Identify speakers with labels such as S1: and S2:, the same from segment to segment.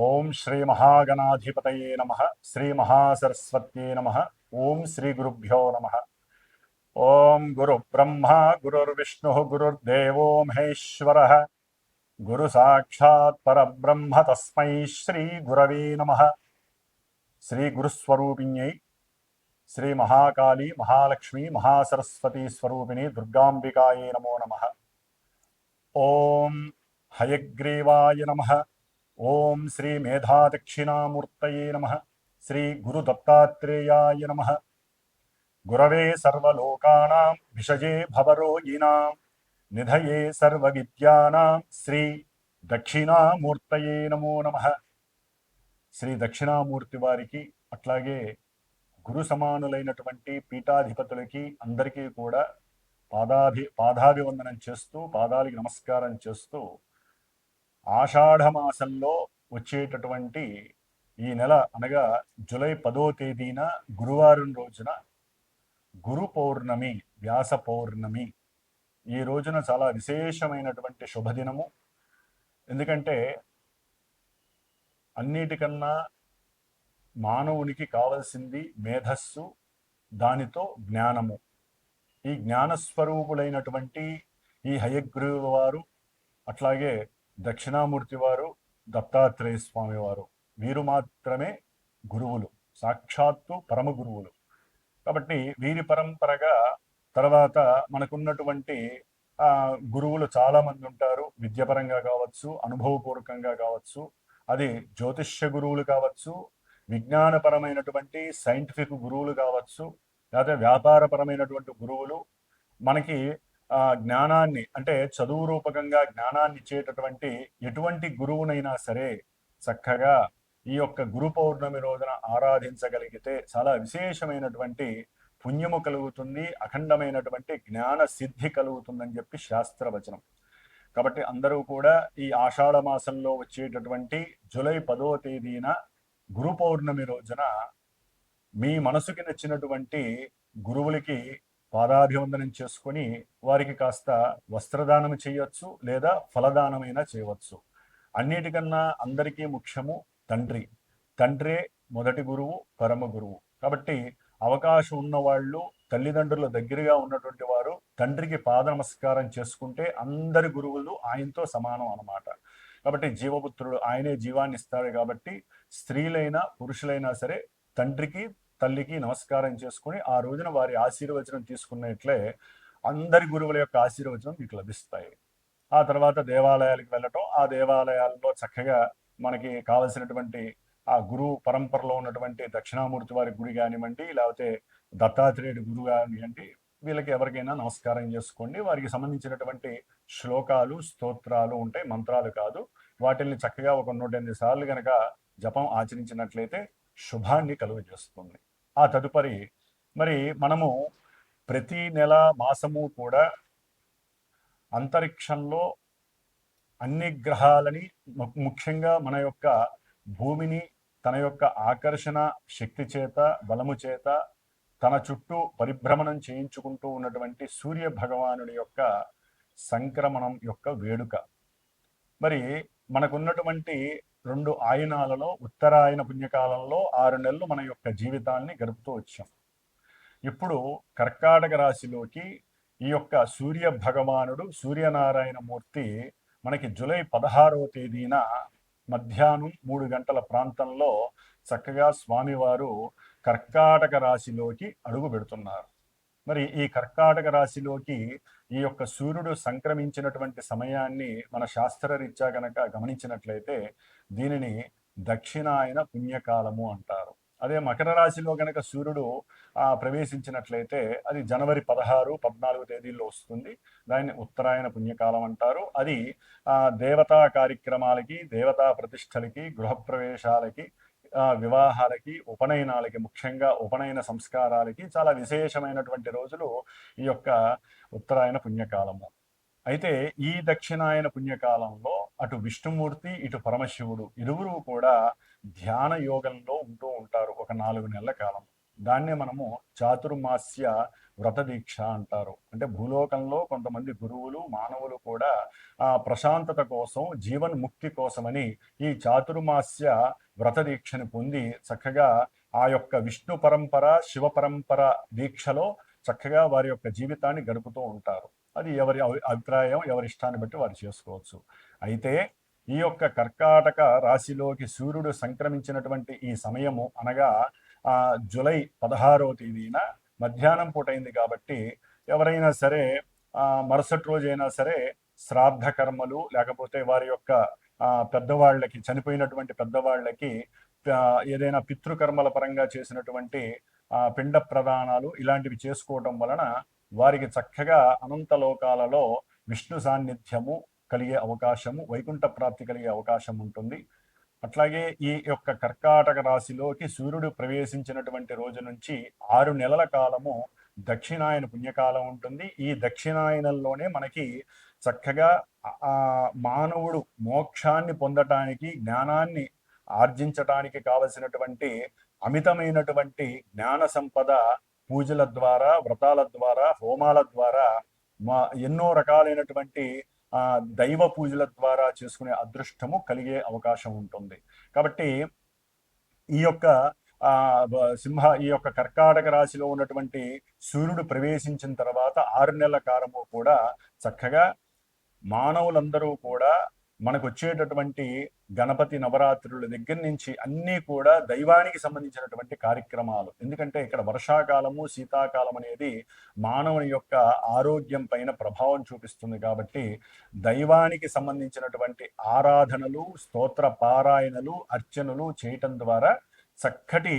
S1: ఓం శ్రీ మహాగణాధిపతయే నమః. శ్రీ మహాసరస్వత్యే నమః. ఓం శ్రీ గురుభ్యో నమః. ఓం గురు బ్రహ్మ గురుర్విష్ణు గురుర్దేవో మహేశ్వరః. గురు సాక్షాత్ పరబ్రహ్మ తస్మై శ్రీ గురవే నమః. శ్రీ గురుస్వరూపిణ్యై శ్రీ మహాకాళీ మహాలక్ష్మి మహాసరస్వతి స్వరూపిణి దుర్గాంబికాయే నమో నమః. ఓం హయగ్రీవాయ నమః. ఓం శ్రీ మేధాదక్షిణామూర్తయే నమః. శ్రీ గురు దత్తాత్రేయాయ నమః. గురవే సర్వలోకానాం విషజే భవరోగిణాం నిధయే సర్వవిద్యానాం శ్రీ దక్షిణామూర్తయే నమో నమః. శ్రీ దక్షిణామూర్తి వారికి అట్లాగే గురు సమానులైనటువంటి పీఠాధిపతులకి అందరికీ కూడా పాదాభివందనం చేస్తూ పాదాలకి నమస్కారం చేస్తూ ఆషాఢమాసంలో వచ్చేటటువంటి ఈ నెల అనగా జూలై 10వ తేదీన గురువారం రోజున గురు పౌర్ణమి, వ్యాస పౌర్ణమి. ఈ రోజున చాలా విశేషమైనటువంటి శుభదినము. ఎందుకంటే అన్నిటికన్నా మానవునికి కావలసింది మేధస్సు, దానితో జ్ఞానము. ఈ జ్ఞానస్వరూపులైనటువంటి ఈ హయగ్రీవ వారు, అట్లాగే దక్షిణామూర్తి వారు, దత్తాత్రేయ స్వామి వారు, వీరు మాత్రమే గురువులు, సాక్షాత్తు పరమ గురువులు. కాబట్టి వీరి పరంపరగా తర్వాత మనకున్నటువంటి గురువులు చాలామంది ఉంటారు. విద్యాపరంగా కావచ్చు, అనుభవపూర్వకంగా కావచ్చు, అది జ్యోతిష్య గురువులు కావచ్చు, విజ్ఞానపరమైనటువంటి సైంటిఫిక్ గురువులు కావచ్చు, లేకపోతే వ్యాపారపరమైనటువంటి గురువులు. మనకి జ్ఞానాన్ని అంటే చదువు రూపకంగా జ్ఞానాన్ని ఇచ్చేటటువంటి ఎటువంటి గురువునైనా సరే చక్కగా ఈ యొక్క గురు పౌర్ణమి రోజున ఆరాధించగలిగితే చాలా విశేషమైనటువంటి పుణ్యము కలుగుతుంది, అఖండమైనటువంటి జ్ఞాన సిద్ధి కలుగుతుందని చెప్పి శాస్త్రవచనం. కాబట్టి అందరూ కూడా ఈ ఆషాఢ మాసంలో వచ్చేటటువంటి జూలై 10వ తేదీన గురు పౌర్ణమి రోజున మీ మనసుకి నచ్చినటువంటి గురువులకి పాదాభివందనం చేసుకొని వారికి కాస్త వస్త్రదానం చేయవచ్చు, లేదా ఫలదానమైనా చేయవచ్చు. అన్నిటికన్నా అందరికీ ముఖ్యము తండ్రి. తండ్రే మొదటి గురువు, పరమ గురువు. కాబట్టి అవకాశం ఉన్నవాళ్ళు, తల్లిదండ్రుల దగ్గరగా ఉన్నటువంటి వారు తండ్రికి పాద నమస్కారం చేసుకుంటే అందరి గురువులు ఆయనతో సమానం అన్నమాట. కాబట్టి జీవపుత్రుడు ఆయనే జీవాన్ని ఇస్తాడు. కాబట్టి స్త్రీలైనా పురుషులైనా సరే తండ్రికి తల్లికి నమస్కారం చేసుకుని ఆ రోజున వారి ఆశీర్వచనం తీసుకున్నట్లే అందరి గురువుల యొక్క ఆశీర్వచనం మీకు లభిస్తాయి. ఆ తర్వాత దేవాలయాలకు వెళ్ళటం, ఆ దేవాలయాల్లో చక్కగా మనకి కావలసినటువంటి ఆ గురువు పరంపరలో ఉన్నటువంటి దక్షిణామూర్తి వారి గుడి కానివ్వండి, లేకపోతే దత్తాత్రేయుడి గురువు కానివ్వండి, వీళ్ళకి ఎవరికైనా నమస్కారం చేసుకోండి. వారికి సంబంధించినటువంటి శ్లోకాలు, స్తోత్రాలు ఉంటాయి, మంత్రాలు కాదు. వాటిల్ని చక్కగా ఒక 108 సార్లు కనుక జపం ఆచరించినట్లయితే శుభాన్ని కలుగజేస్తుంది. ఆ తదుపరి మరి మనము ప్రతి నెల మాసము కూడా అంతరిక్షంలో అన్ని గ్రహాలని, ముఖ్యంగా మన యొక్క భూమిని తన యొక్క ఆకర్షణ శక్తి చేత, బలము చేత తన చుట్టూ పరిభ్రమణం చేయించుకుంటూ ఉన్నటువంటి సూర్య భగవానుడి యొక్క సంక్రమణం యొక్క వేడుక. మరి మనకున్నటువంటి 2 ఆయనాలలో ఉత్తరాయణ పుణ్యకాలంలో 6 నెలలు మన యొక్క జీవితాన్ని గడుపుతూ వచ్చాం. ఇప్పుడు కర్కాటక రాశిలోకి ఈ యొక్క సూర్య భగవానుడు, సూర్యనారాయణ మూర్తి మనకి జూలై 16వ తేదీన మధ్యాహ్నం 3 గంటల ప్రాంతంలో చక్కగా స్వామివారు కర్కాటక రాశిలోకి అడుగు పెడుతున్నారు. మరి ఈ కర్కాటక రాశిలోకి ఈ యొక్క సూర్యుడు సంక్రమించినటువంటి సమయాన్ని మన శాస్త్రరీత్యా కనుక గమనించినట్లయితే దీనిని దక్షిణాయన పుణ్యకాలము అంటారు. అదే మకర రాశిలో కనుక సూర్యుడు ప్రవేశించినట్లయితే అది జనవరి 16, 14 తేదీల్లో వస్తుంది. దాన్ని ఉత్తరాయణ పుణ్యకాలం అంటారు. అది దేవతా కార్యక్రమాలకి, దేవతా ప్రతిష్టలకి, గృహప్రవేశాలకి, వివాహాలకి, ఉపనయనాలకి, ముఖ్యంగా ఉపనయన సంస్కారాలకి చాలా విశేషమైనటువంటి రోజులు ఈ యొక్క ఉత్తరాయణ పుణ్యకాలము. అయితే ఈ దక్షిణాయన పుణ్యకాలంలో అటు విష్ణుమూర్తి, ఇటు పరమశివుడు ఇరువురు కూడా ధ్యాన యోగంలో ఉంటూ ఉంటారు ఒక 4 నెలల కాలం. దాన్నే మనము చాతుర్మాస్య వ్రత దీక్ష అంటారు. అంటే భూలోకంలో కొంతమంది గురువులు మానవులు కూడా ప్రశాంతత కోసం జీవన్ముక్తి కోసమని ఈ చాతుర్మాస్య వ్రత దీక్షని పొంది చక్కగా ఆ యొక్క విష్ణు పరంపర శివ పరంపర దీక్షలో చక్కగా వారి యొక్క జీవితాన్ని గడుపుతూ ఉంటారు. అది ఎవరి అభిప్రాయం, ఎవరి ఇష్టాన్ని బట్టి వారు చేసుకోవచ్చు. అయితే ఈ యొక్క కర్కాటక రాశిలోకి సూర్యుడు సంక్రమించినటువంటి ఈ సమయము అనగా జూలై 16వ తేదీన మధ్యాహ్నం పూట అయింది కాబట్టి ఎవరైనా సరే మరుసటి రోజైనా సరే శ్రాద్ధ కర్మలు లేకపోతే వారి యొక్క పెద్దవాళ్ళకి చనిపోయినటువంటి పెద్దవాళ్ళకి ఏదైనా పితృకర్మల పరంగా చేసినటువంటి పిండ ప్రదానాలు ఇలాంటివి చేసుకోవటం వలన వారికి చక్కగా అనంత లోకాలలో విష్ణు సాన్నిధ్యము కలిగే అవకాశము, వైకుంఠ ప్రాప్తి కలిగే అవకాశం ఉంటుంది. అట్లాగే ఈ యొక్క కర్కాటక రాశిలోకి సూర్యుడు ప్రవేశించినటువంటి రోజు నుంచి 6 నెలల కాలము దక్షిణాయన పుణ్యకాలం ఉంటుంది. ఈ దక్షిణాయనంలోనే మనకి చక్కగా మానవుడు మోక్షాన్ని పొందటానికి, జ్ఞానాన్ని ఆర్జించటానికి కావలసినటువంటి అమితమైనటువంటి జ్ఞాన సంపద పూజల ద్వారా, వ్రతాల ద్వారా, హోమాల ద్వారా, ఎన్నో రకాలైనటువంటి దైవ పూజల ద్వారా చేసుకునే అదృష్టము కలిగే అవకాశం ఉంటుంది. కాబట్టి ఈ యొక్క ఈ యొక్క కర్కాటక రాశిలో ఉన్నటువంటి సూర్యుడు ప్రవేశించిన తర్వాత 6 నెలల కాలము కూడా చక్కగా మానవులందరూ కూడా మనకు వచ్చేటటువంటి గణపతి నవరాత్రుల దగ్గర నుంచి అన్నీ కూడా దైవానికి సంబంధించినటువంటి కార్యక్రమాలు. ఎందుకంటే ఇక్కడ వర్షాకాలము, శీతాకాలం అనేది మానవుని యొక్క ఆరోగ్యం పైన ప్రభావం చూపిస్తుంది కాబట్టి దైవానికి సంబంధించినటువంటి ఆరాధనలు, స్తోత్ర పారాయణలు, అర్చనలు చేయటం ద్వారా చక్కటి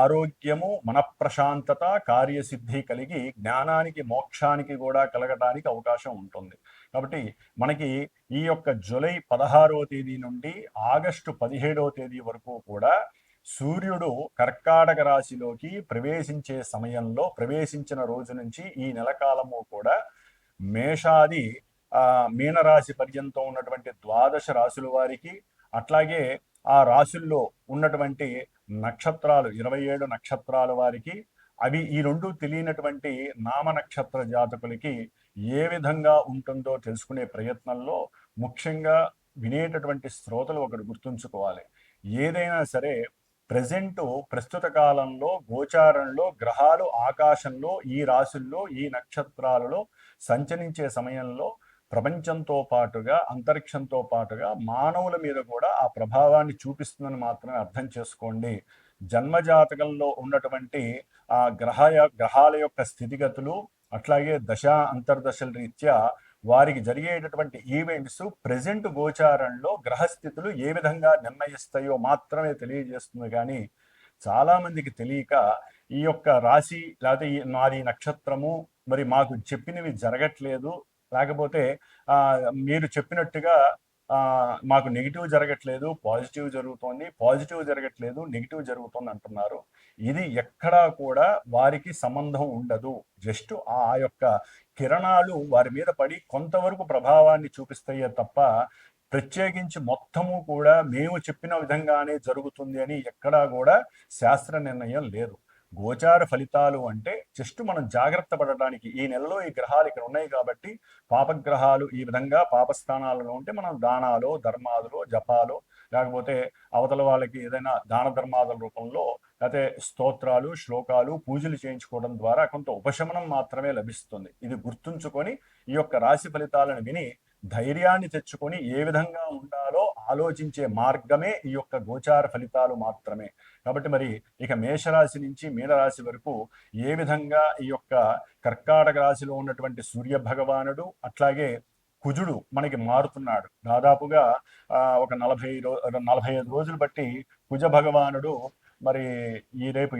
S1: ఆరోగ్యము, మనఃప్రశాంతత, కార్యసిద్ధి కలిగి జ్ఞానానికి, మోక్షానికి కూడా కలగడానికి అవకాశం ఉంటుంది. కాబట్టి మనకి ఈ యొక్క జూలై 16వ తేదీ నుండి ఆగస్టు 17వ తేదీ వరకు కూడా సూర్యుడు కర్కాటక రాశిలోకి ప్రవేశించే సమయంలో, ప్రవేశించిన రోజు నుంచి ఈ నెల కాలము కూడా మేషాది మీనరాశి పర్యంతం ఉన్నటువంటి 12 రాశుల వారికి, అట్లాగే ఆ రాశుల్లో ఉన్నటువంటి నక్షత్రాలు 27 నక్షత్రాల వారికి, అవి ఈ రెండు తెలియనటువంటి నామ నక్షత్ర జాతకులకి ఏ విధంగా ఉంటుందో తెలుసుకునే ప్రయత్నంలో ముఖ్యంగా వినేటటువంటి శ్రోతలు ఒకటి గుర్తుంచుకోవాలి. ఏదైనా సరే ప్రస్తుత కాలంలో గోచారంలో గ్రహాలు ఆకాశంలో ఈ రాశుల్లో ఈ నక్షత్రాలలో సంచరించే సమయంలో ప్రపంచంతో పాటుగా, అంతరిక్షంతో పాటుగా మానవుల మీద కూడా ఆ ప్రభావాన్ని చూపిస్తుందని మాత్రమే అర్థం చేసుకోండి. జన్మజాతకంలో ఉన్నటువంటి ఆ గ్రహాల యొక్క స్థితిగతులు, అట్లాగే అంతర్దశల రీత్యా వారికి జరిగేటటువంటి ఈవెంట్స్ ప్రెజెంట్ గోచారంలో గ్రహస్థితులు ఏ విధంగా నిర్ణయిస్తాయో మాత్రమే తెలియజేస్తుంది. కానీ చాలామందికి తెలియక ఈ యొక్క రాశి లేకపోతే నాది నక్షత్రము మరి మాకు చెప్పినవి జరగట్లేదు, లేకపోతే మీరు చెప్పినట్టుగా మాకు నెగిటివ్ జరగట్లేదు, పాజిటివ్ జరుగుతోంది, పాజిటివ్ జరగట్లేదు, నెగిటివ్ జరుగుతుంది అంటున్నారు. ఇది ఎక్కడా కూడా వారికి సంబంధం ఉండదు. జస్ట్ ఆ యొక్క కిరణాలు వారి మీద పడి కొంతవరకు ప్రభావాన్ని చూపిస్తాయే తప్ప ప్రత్యేకించి మొత్తము కూడా మేము చెప్పిన విధంగానే జరుగుతుంది అని ఎక్కడా కూడా శాస్త్ర నిర్ణయం లేదు. గోచార ఫలితాలు అంటే జస్ట్ మనం జాగ్రత్త పడడానికి ఈ నెలలో ఈ గ్రహాలు ఇక్కడ ఉన్నాయి కాబట్టి పాపగ్రహాలు ఈ విధంగా పాపస్థానాలలో ఉంటే మనం దానాలు, ధర్మాదులు, జపాలు, లేకపోతే అవతల వాళ్ళకి ఏదైనా దాన ధర్మాదుల రూపంలో లేకపోతే స్తోత్రాలు, శ్లోకాలు, పూజలు చేయించుకోవడం ద్వారా కొంత ఉపశమనం మాత్రమే లభిస్తుంది. ఇది గుర్తుంచుకొని ఈ యొక్క రాశి ఫలితాలను విని ధైర్యాన్ని తెచ్చుకొని ఏ విధంగా ఉండాలో ఆలోచించే మార్గమే ఈ యొక్క గోచార ఫలితాలు మాత్రమే. కాబట్టి మరి ఇక మేషరాశి నుంచి మీనరాశి వరకు ఏ విధంగా ఈ యొక్క కర్కాటక రాశిలో ఉన్నటువంటి సూర్య భగవానుడు అట్లాగే కుజుడు మనకి మారుతున్నాడు. దాదాపుగా ఒక 45 రోజులు బట్టి కుజ భగవానుడు మరి ఈ రేపు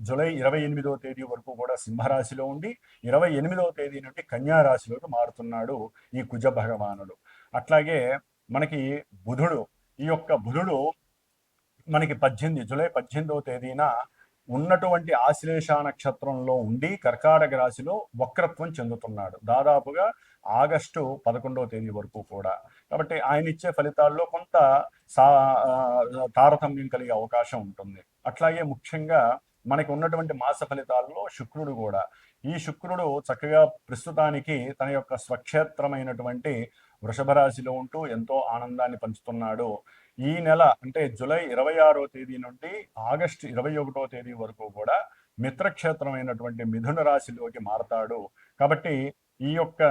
S1: జూలై 28వ తేదీ వరకు కూడా సింహరాశిలో ఉండి 28వ తేదీ నుండి కన్యా రాశిలోకి మారుతున్నాడు ఈ కుజ భగవానుడు. అట్లాగే మనకి బుధుడు, ఈ యొక్క బుధుడు మనకి జూలై 18వ తేదీన ఉన్నటువంటి ఆశ్లేష నక్షత్రంలో ఉండి కర్కాటక రాశిలో వక్రత్వం చెందుతున్నాడు దాదాపుగా ఆగస్టు 11వ తేదీ వరకు కూడా. కాబట్టి ఆయన ఇచ్చే ఫలితాల్లో కొంత తారతమ్యం కలిగే అవకాశం ఉంటుంది. అట్లాగే ముఖ్యంగా మనకి ఉన్నటువంటి మాస ఫలితాల్లో శుక్రుడు కూడా ఈ శుక్రుడు చక్కగా ప్రస్తుతానికి తన యొక్క స్వక్షేత్రమైనటువంటి వృషభ రాశిలో ఉంటూ ఎంతో ఆనందాన్ని పంచుతున్నాడు. ఈ నెల అంటే జూలై 26వ తేదీ నుండి ఆగస్టు 21వ తేదీ వరకు కూడా మిత్రక్షేత్రమైనటువంటి మిథున రాశిలోకి మారతాడు. కాబట్టి ఈ యొక్క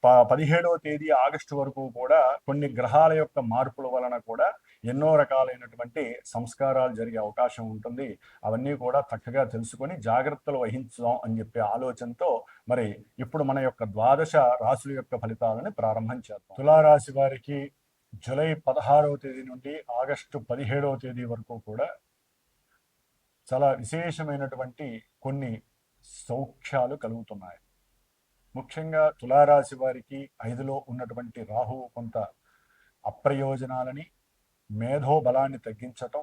S1: 17వ తేదీ ఆగస్టు వరకు కూడా కొన్ని గ్రహాల యొక్క మార్పుల వలన కూడా ఎన్నో రకాలైనటువంటి సంస్కారాలు జరిగే అవకాశం ఉంటుంది. అవన్నీ కూడా చక్కగా తెలుసుకొని జాగ్రత్తలు వహించుదాం అని చెప్పే ఆలోచనతో మరి ఇప్పుడు మన యొక్క ద్వాదశ రాశుల యొక్క ఫలితాలను ప్రారంభం చేద్దాం. తులారాశి వారికి జూలై 16వ తేదీ నుండి ఆగస్టు 17వ తేదీ వరకు కూడా చాలా విశేషమైనటువంటి కొన్ని సౌఖ్యాలు కలుగుతున్నాయి. ముఖ్యంగా తులారాశి వారికి 5లో ఉన్నటువంటి రాహువు కొంత అప్రయోజనాలని, మేధోబలాన్ని తగ్గించటం,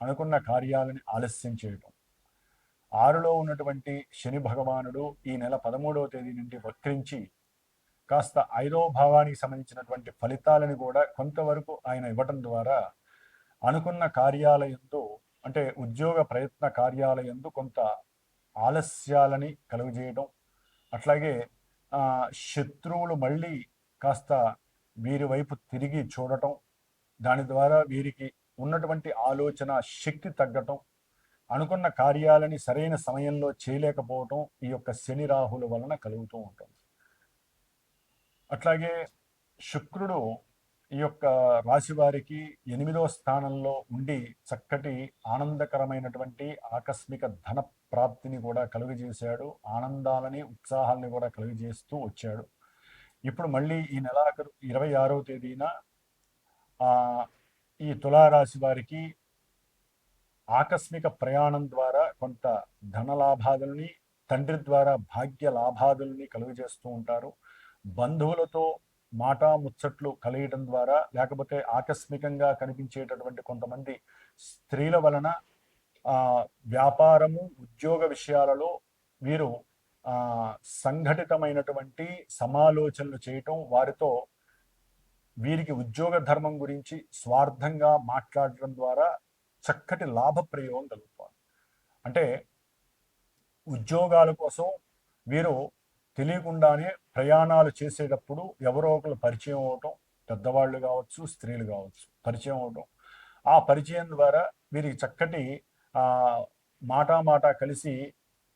S1: అనుకున్న కార్యాలని ఆలస్యం చేయటం. 6లో ఉన్నటువంటి శని భగవానుడు ఈ నెల 13వ తేదీ నుండి వక్రించి కాస్త 5వ భావానికి సంబంధించినటువంటి ఫలితాలను కూడా కొంతవరకు ఆయన ఇవ్వటం ద్వారా అనుకున్న కార్యాలయందు అంటే ఉద్యోగ ప్రయత్న కార్యాలయందు కొంత ఆలస్యాలని కలుగజేయడం, అట్లాగే శత్రువులు మళ్ళీ కాస్త వీరి వైపు తిరిగి చూడటం, దాని ద్వారా వీరికి ఉన్నటువంటి ఆలోచన శక్తి తగ్గటం, అనుకున్న కార్యాలని సరైన సమయంలో చేయలేకపోవటం ఈ యొక్క శని రాహుల వలన కలుగుతూ ఉంటుంది. అట్లాగే శుక్రుడు ఈ యొక్క రాశి వారికి 8వ స్థానంలో ఉండి చక్కటి ఆనందకరమైనటువంటి ఆకస్మిక ధన ప్రాప్తిని కూడా కలుగజేశాడు. ఆనందాలని ఉత్సాహాలని కూడా కలుగజేస్తూ వచ్చాడు. ఇప్పుడు మళ్ళీ ఈ నెలాఖరు 26వ తేదీన ఈ తులారాశి వారికి ఆకస్మిక ప్రయాణం ద్వారా కొంత ధన లాభాదుల్ని, తండ్రి ద్వారా భాగ్య లాభాదుల్ని కలుగజేస్తూ ఉంటారు. బంధువులతో మాట ముచ్చట్లు కలియడం ద్వారా, లేకపోతే ఆకస్మికంగా కనిపించేటటువంటి కొంతమంది స్త్రీల వలన వ్యాపారము, ఉద్యోగ విషయాలలో వీరు సంఘటితమైనటువంటి సమాలోచనలు చేయటం, వారితో వీరికి ఉద్యోగ ధర్మం గురించి స్వార్థంగా మాట్లాడటం ద్వారా చక్కటి లాభ ప్రయోగం కలుగుతుంది. అంటే ఉద్యోగాల కోసం వీరు తెలియకుండానే ప్రయాణాలు చేసేటప్పుడు ఎవరో ఒకరు పరిచయం అవటం, పెద్దవాళ్ళు కావచ్చు, స్త్రీలు కావచ్చు, పరిచయం అవటం, ఆ పరిచయం ద్వారా వీరికి చక్కటి మాట కలిసి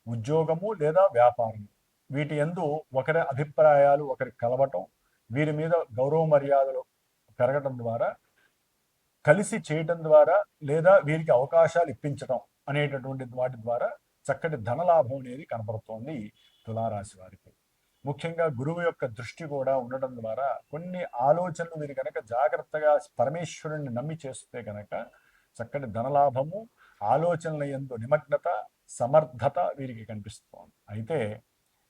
S1: ఉద్యోగము లేదా వ్యాపారము వీటి యందు ఒకరి అభిప్రాయాలు ఒకరి కలవటం, వీరి మీద గౌరవ మర్యాదలు పెరగటం ద్వారా, కలిసి చేయటం ద్వారా, లేదా వీరికి అవకాశాలు ఇప్పించటం అనేటటువంటి వాటి ద్వారా చక్కటి ధనలాభం అనేది కనపడుతోంది తులారాశి వారికి. ముఖ్యంగా గురువు యొక్క దృష్టి కూడా ఉండటం ద్వారా కొన్ని ఆలోచనలు వీరు కనుక జాగ్రత్తగా పరమేశ్వరుణ్ణి నమ్మి చేస్తే కనుక చక్కటి ధనలాభము, ఆలోచనల యందు నిమగ్నత, సమర్థత వీరికి కనిపిస్తోంది. అయితే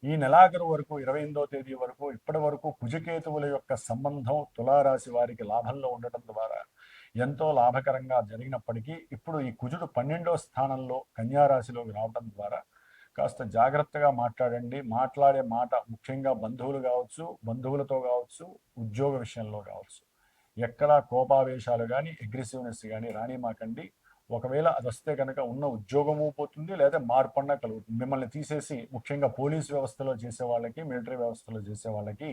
S1: ఈ నెలాఖరు వరకు 28వ తేదీ వరకు ఇప్పటి వరకు కుజకేతువుల యొక్క సంబంధం తులారాశి వారికి లాభంలో ఉండటం ద్వారా ఎంతో లాభకరంగా జరిగినప్పటికీ ఇప్పుడు ఈ కుజుడు 12వ స్థానంలో కన్యారాశిలోకి రావడం ద్వారా కాస్త జాగ్రత్తగా మాట్లాడండి. మాట్లాడే మాట ముఖ్యంగా బంధువులు కావచ్చు, బంధువులతో కావచ్చు, ఉద్యోగ విషయంలో కావచ్చు, ఎక్కడా కోపావేశాలు కానీ అగ్రెసివ్నెస్ కానీ రానిమాకండి. ఒకవేళ అది వస్తే కనుక ఉన్న ఉద్యోగము పోతుంది, లేదా మార్పన్న కలుగుతుంది. మిమ్మల్ని తీసేసి ముఖ్యంగా పోలీస్ వ్యవస్థలో చేసే వాళ్ళకి, మిలిటరీ వ్యవస్థలో చేసే వాళ్ళకి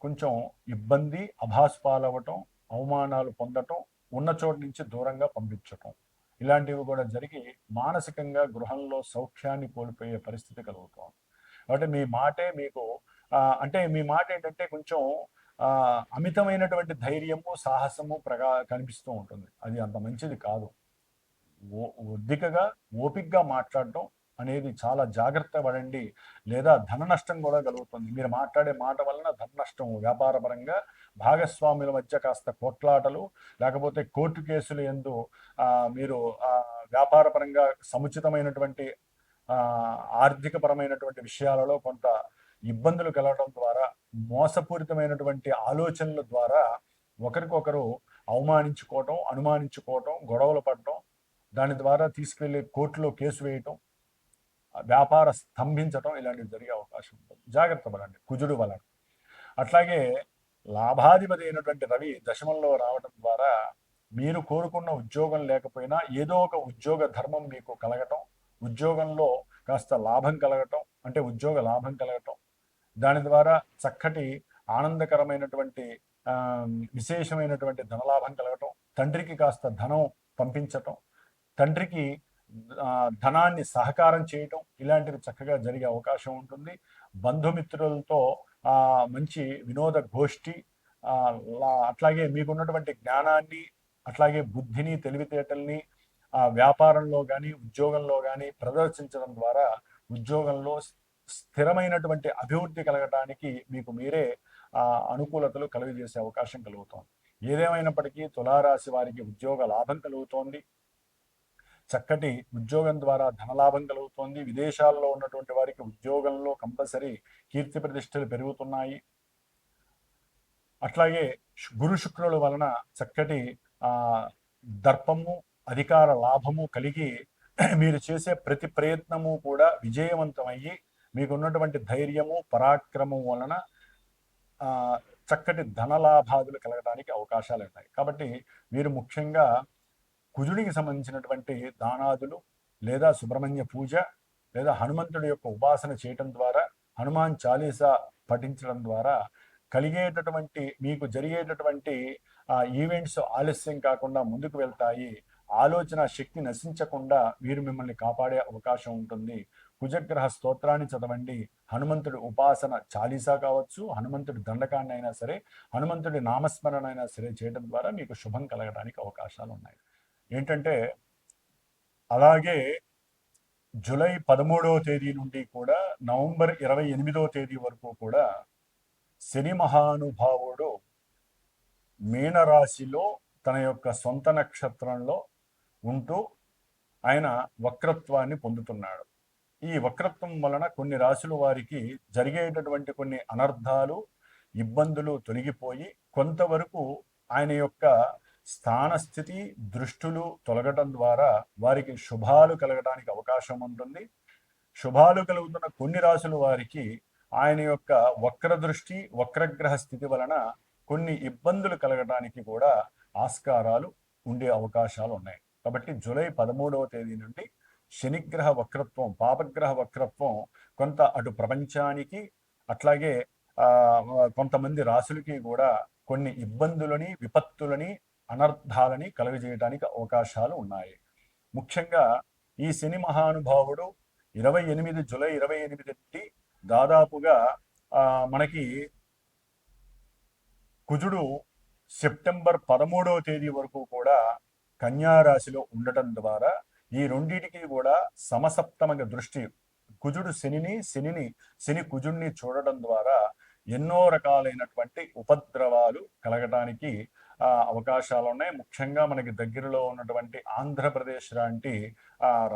S1: కొంచెం ఇబ్బంది, అభాస్పాలవ్వటం, అవమానాలు పొందటం, ఉన్న చోటు నుంచి దూరంగా పంపించటం, ఇలాంటివి కూడా జరిగి మానసికంగా గృహంలో సౌఖ్యాన్ని కోల్పోయే పరిస్థితి కలుగుతుంది. కాబట్టి మీ మాటే మీకు అంటే మీ మాట ఏంటంటే కొంచెం అమితమైనటువంటి ధైర్యము, సాహసము కనిపిస్తూ ఉంటుంది. అది అంత మంచిది కాదు. ఒద్దికగా ఓపికగా మాట్లాడటం అనేది చాలా జాగ్రత్త పడండి, లేదా ధన నష్టం కూడా కలుగుతుంది. మీరు మాట్లాడే మాట వలన ధన నష్టం, వ్యాపారపరంగా భాగస్వాముల మధ్య కాస్త కొట్లాటలు, లేకపోతే కోర్టు కేసులు యందు మీరు వ్యాపారపరంగా సముచితమైనటువంటి ఆర్థికపరమైనటువంటి విషయాలలో కొంత ఇబ్బందులు కలగడం ద్వారా, మోసపూరితమైనటువంటి ఆలోచనల ద్వారా ఒకరికొకరు అవమానించుకోవటం, అనుమానించుకోవటం, గొడవలు పడటం, దాని ద్వారా తీసుకెళ్లి కోర్టులో కేసు వేయటం, వ్యాపార స్తంభించటం, ఇలాంటివి జరిగే అవకాశం ఉంటుంది. జాగ్రత్త పడండి కుజుడు వలన. అట్లాగే లాభాధిపతి అయినటువంటి రవి దశమంలో రావడం ద్వారా మీరు కోరుకున్న ఉద్యోగం లేకపోయినా ఏదో ఒక ఉద్యోగ ధర్మం మీకు కలగటం, ఉద్యోగంలో కాస్త లాభం కలగటం, అంటే ఉద్యోగ లాభం కలగటం, దాని ద్వారా చక్కటి ఆనందకరమైనటువంటి విశేషమైనటువంటి ధనలాభం కలగటం, తండ్రికి కాస్త ధనం పంపించటం, తండ్రికి ధనాన్ని సహకారం చేయటం, ఇలాంటివి చక్కగా జరిగే అవకాశం ఉంటుంది. బంధుమిత్రులతో మంచి వినోద గోష్ఠి, అట్లాగే మీకున్నటువంటి జ్ఞానాన్ని, అట్లాగే బుద్ధిని, తెలివితేటల్ని వ్యాపారంలో కానీ ఉద్యోగంలో కానీ ప్రదర్శించడం ద్వారా ఉద్యోగంలో స్థిరమైనటువంటి అభివృద్ధి కలగడానికి మీకు మీరే అనుకూలతలు కలుగజేసే అవకాశం కలుగుతోంది. ఏదేమైనప్పటికీ తులారాశి వారికి ఉద్యోగ లాభం కలుగుతోంది. చక్కటి ఉద్యోగం ద్వారా ధనలాభం కలుగుతోంది. విదేశాల్లో ఉన్నటువంటి వారికి ఉద్యోగంలో కంపల్సరీ కీర్తి ప్రతిష్టలు పెరుగుతున్నాయి. అట్లాగే గురు శుక్రుల వలన చక్కటి దర్పము, అధికార లాభము కలిగి మీరు చేసే ప్రతి ప్రయత్నము కూడా విజయవంతమయ్యి మీకున్నటువంటి ధైర్యము, పరాక్రమం వలన చక్కటి ధనలాభాదులు కలగడానికి అవకాశాలు ఉన్నాయి. కాబట్టి మీరు ముఖ్యంగా కుజుడికి సంబంధించినటువంటి దానాదులు లేదా సుబ్రహ్మణ్య పూజ లేదా హనుమంతుడి యొక్క ఉపాసన చేయటం ద్వారా, హనుమాన్ చాలీసా పఠించడం ద్వారా కలిగేటటువంటి మీకు జరిగేటటువంటి ఈవెంట్స్ ఆలస్యం కాకుండా ముందుకు వెళ్తాయి. ఆలోచన శక్తి నశించకుండా వీరు మిమ్మల్ని కాపాడే అవకాశం ఉంటుంది. కుజగ్రహ స్తోత్రాన్ని చదవండి. హనుమంతుడి ఉపాసన చాలీసా కావచ్చు, హనుమంతుడి దండకాన్ని అయినా సరే, హనుమంతుడి నామస్మరణ అయినా సరే చేయడం ద్వారా మీకు శుభం కలగడానికి అవకాశాలు ఉన్నాయి. ఏంటంటే అలాగే జూలై 13వ తేదీ నుండి కూడా నవంబర్ 28వ తేదీ వరకు కూడా శని మహానుభావుడు మీనరాశిలో తన యొక్క సొంత నక్షత్రంలో ఉంటూ ఆయన వక్రత్వాన్ని పొందుతున్నాడు. ఈ వక్రత్వం వలన కొన్ని రాశుల వారికి జరిగేటటువంటి కొన్ని అనర్థాలు, ఇబ్బందులు తొలగిపోయి కొంతవరకు ఆయన యొక్క స్థానస్థితి, దృష్టులు తొలగటం ద్వారా వారికి శుభాలు కలగడానికి అవకాశం ఉంటుంది. శుభాలు కలుగుతున్న కొన్ని రాశుల వారికి ఆయన యొక్క వక్ర దృష్టి, వక్రగ్రహ స్థితి వలన కొన్ని ఇబ్బందులు కలగడానికి కూడా ఆస్కారాలు ఉండే అవకాశాలు ఉన్నాయి. కాబట్టి జూలై 13వ తేదీ నుండి శనిగ్రహ వక్రత్వం, పాపగ్రహ వక్రత్వం కొంత అటు ప్రపంచానికి అట్లాగే కొంతమంది రాశులకి కూడా కొన్ని ఇబ్బందులని, విపత్తులని, అనర్థాలని కలుగజేయడానికి అవకాశాలు ఉన్నాయి. ముఖ్యంగా ఈ శని మహానుభావుడు జూలై 28 నుండి దాదాపుగా మనకి కుజుడు సెప్టెంబర్ 13వ తేదీ వరకు కూడా కన్యారాశిలో ఉండటం ద్వారా ఈ రెండింటికి కూడా సమసప్తమగ దృష్టి, కుజుడు శని కుజుడిని చూడటం ద్వారా ఎన్నో రకాలైనటువంటి ఉపద్రవాలు కలగడానికి అవకాశాలు ఉన్నాయి. ముఖ్యంగా మనకి దగ్గరలో ఉన్నటువంటి ఆంధ్రప్రదేశ్ లాంటి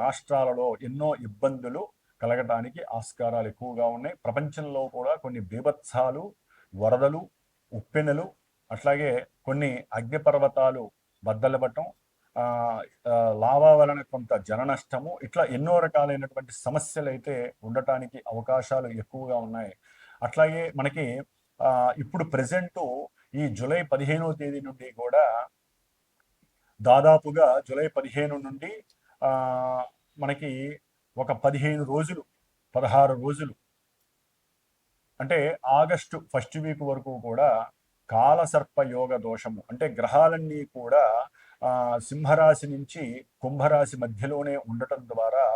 S1: రాష్ట్రాలలో ఎన్నో ఇబ్బందులు కలగటానికి ఆస్కారాలు ఎక్కువగా ఉన్నాయి. ప్రపంచంలో కూడా కొన్ని బీభత్సాలు, వరదలు, ఉప్పెనలు, అట్లాగే కొన్ని అగ్నిపర్వతాలు బద్దలబట్టం, లావా వలన కొంత జన నష్టము, ఇట్లా ఎన్నో రకాలైనటువంటి సమస్యలు అయితే ఉండటానికి అవకాశాలు ఎక్కువగా ఉన్నాయి. అట్లాగే మనకి ఇప్పుడు ప్రెజెంటు ఈ జూలై 15వ తేదీ నుండి కూడా దాదాపుగా జూలై 15 నుండి మనకి ఒక 15 రోజులు, 16 రోజులు అంటే ఆగస్టు ఫస్ట్ వీక్ వరకు కూడా కాలసర్ప యోగ దోషము, అంటే గ్రహాలన్నీ కూడా సింహరాశి నుంచి కుంభరాశి మధ్యలోనే ఉండటం ద్వారా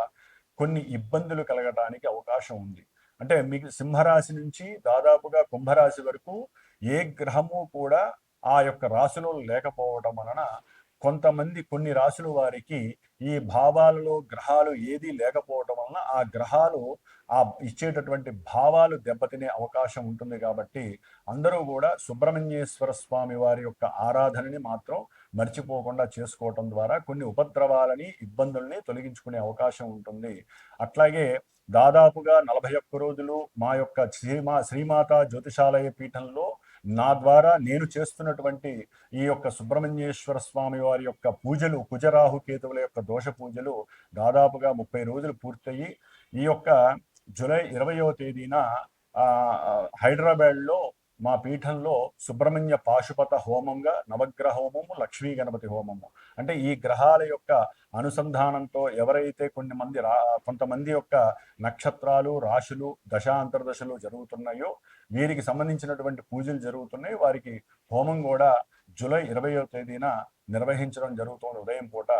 S1: కొన్ని ఇబ్బందులు కలగటానికి అవకాశం ఉంది. అంటే మీకు సింహరాశి నుంచి దాదాపుగా కుంభరాశి వరకు ఏ గ్రహము కూడా ఆ యొక్క రాశిలో లేకపోవడం వలన కొన్ని రాశుల వారికి ఈ భావాలలో గ్రహాలు ఏది లేకపోవడం వలన ఆ గ్రహాలు ఇచ్చేటటువంటి భావాలు దెబ్బతినే అవకాశం ఉంటుంది. కాబట్టి అందరూ కూడా సుబ్రహ్మణ్యేశ్వర స్వామి వారి యొక్క ఆరాధనని మాత్రం మర్చిపోకుండా చేసుకోవటం ద్వారా కొన్ని ఉపద్రవాలని, ఇబ్బందుల్ని తొలగించుకునే అవకాశం ఉంటుంది. అట్లాగే దాదాపుగా 41 రోజులు మా యొక్క శ్రీమాత జ్యోతిషాలయ పీఠంలో నా ద్వారా నేను చేస్తున్నటువంటి ఈ యొక్క సుబ్రహ్మణ్యేశ్వర స్వామి వారి యొక్క పూజలు, కుజరాహు కేతువుల యొక్క దోష పూజలు దాదాపుగా 30 రోజులు పూర్తయి ఈ యొక్క జూలై 20వ తేదీన హైదరాబాద్లో మా పీఠంలో సుబ్రహ్మణ్య పాశుపత హోమంగా నవగ్రహ హోమము, లక్ష్మీ గణపతి హోమము, అంటే ఈ గ్రహాల యొక్క అనుసంధానంతో ఎవరైతే కొంతమంది యొక్క నక్షత్రాలు, రాశులు, దశాంతర్దశలు జరుగుతున్నాయో వీరికి సంబంధించినటువంటి పూజలు జరుగుతున్నాయి. వారికి హోమం కూడా జూలై 20వ తేదీన నిర్వహించడం జరుగుతుంది ఉదయం పూట.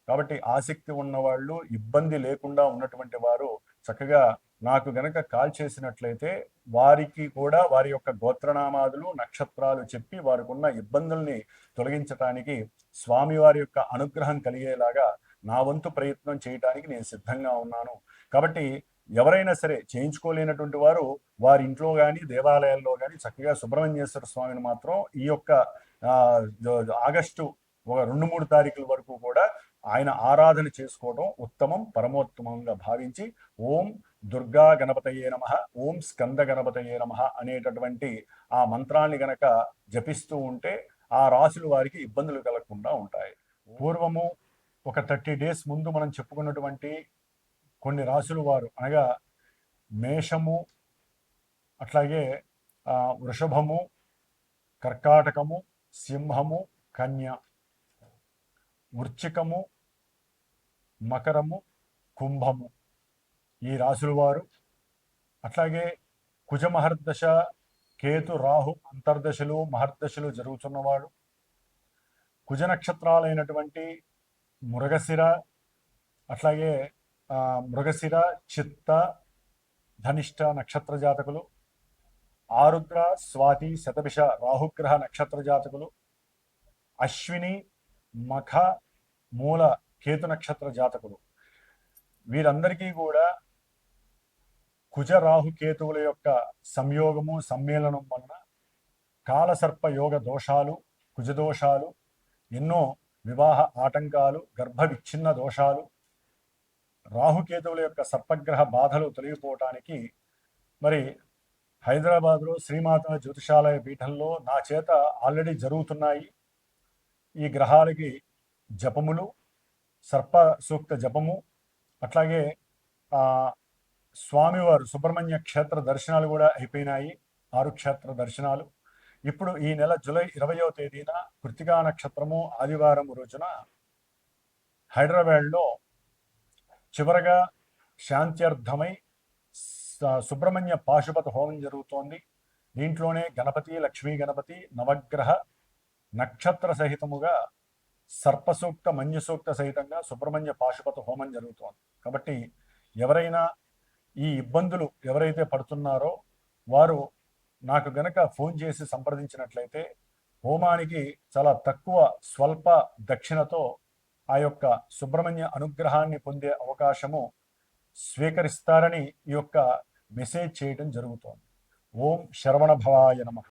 S1: కాబట్టి ఆసక్తి ఉన్నవాళ్ళు, ఇబ్బంది లేకుండా ఉన్నటువంటి వారు చక్కగా నాకు గనక కాల్ చేసినట్లయితే వారికి కూడా వారి యొక్క గోత్రనామాదులు, నక్షత్రాలు చెప్పి వారికి ఉన్న ఇబ్బందుల్ని తొలగించడానికి, స్వామివారి యొక్క అనుగ్రహం కలిగేలాగా నా వంతు ప్రయత్నం చేయడానికి నేను సిద్ధంగా ఉన్నాను. కాబట్టి ఎవరైనా సరే చేయించుకోలేనటువంటి వారు వారి ఇంట్లో కానీ దేవాలయాల్లో కానీ చక్కగా సుబ్రహ్మణ్యేశ్వర స్వామిని మాత్రం ఈ యొక్క ఆగస్టు 2-3 తారీఖుల వరకు కూడా ఆయన ఆరాధన చేసుకోవడం ఉత్తమం, పరమోత్తమంగా భావించి ఓం దుర్గా గణపతయే నమః, ఓం స్కంద గణపతయే నమః అనేటటువంటి ఆ మంత్రాన్ని గనక జపిస్తూ ఉంటే ఆ రాశుల వారికి ఇబ్బందులు కలగకుండా ఉంటాయి. పూర్వము ఒక 30 డేస్ ముందు మనం చెప్పుకున్నటువంటి కొన్ని రాశుల వారు అనగా మేషము, అట్లాగే వృషభము, కర్కాటకము, సింహము, కన్య, వృశ్చికము, మకరము, కుంభము ఈ రాశుల వారు, అట్లాగే కుజ మహర్దశ, కేతు రాహు అంతర్దశలు మహర్దశలు జరుగుతున్నవాడు, కుజ నక్షత్రాలైనటువంటి మృగశిర, అట్లాగే మృగశిర, చిత్త, ధనిష్ట నక్షత్ర జాతకులు, ఆరుద్ర, స్వాతి, శతభిష రాహుగ్రహ నక్షత్ర జాతకులు, అశ్విని, మఖ, మూల కేతు నక్షత్ర జాతకులు, వీరందరికీ కూడా కుజ రాహు కేతువుల యొక్క సంయోగము, సమ్మేళనం వలన కాలసర్ప యోగ దోషాలు, కుజదోషాలు, ఎన్నో వివాహ ఆటంకాలు, గర్భ విచ్ఛిన్న దోషాలు, రాహుకేతువుల యొక్క సర్పగ్రహ బాధలు తొలగిపోవటానికి మరి హైదరాబాద్లో శ్రీమాత జ్యోతిషాలయ పీఠంలో నా చేత ఆల్రెడీ జరుగుతున్నాయి. ఈ గ్రహాలకి జపములు, సర్ప సూక్త జపము, అట్లాగే స్వామివారు సుబ్రహ్మణ్య క్షేత్ర దర్శనాలు కూడా అయిపోయినాయి, 6 క్షేత్ర దర్శనాలు. ఇప్పుడు ఈ నెల జూలై 20వ తేదీన కృత్తికా నక్షత్రము ఆదివారం రోజున హైదరాబాద్లో చివరగా శాంత్యర్థమై సుబ్రహ్మణ్య పాశుపత హోమం జరుగుతోంది. దీంట్లోనే గణపతి, లక్ష్మీ గణపతి, నవగ్రహ నక్షత్ర సహితముగా సర్పసూక్త, మన్యసూక్త సహితంగా సుబ్రహ్మణ్య పాశుపత హోమం జరుగుతోంది. కాబట్టి ఎవరైనా ఈ ఇబ్బందులు ఎవరైతే పడుతున్నారో వారు నాకు గనక ఫోన్ చేసి సంప్రదించినట్లయితే హోమానికి చాలా తక్కువ స్వల్ప దక్షిణతో ఆ యొక్క సుబ్రహ్మణ్య అనుగ్రహాన్ని పొందే అవకాశము స్వీకరిస్తారని ఈ యొక్క మెసేజ్ చేయడం జరుగుతోంది. ఓం శరవణ భవాయ నమః.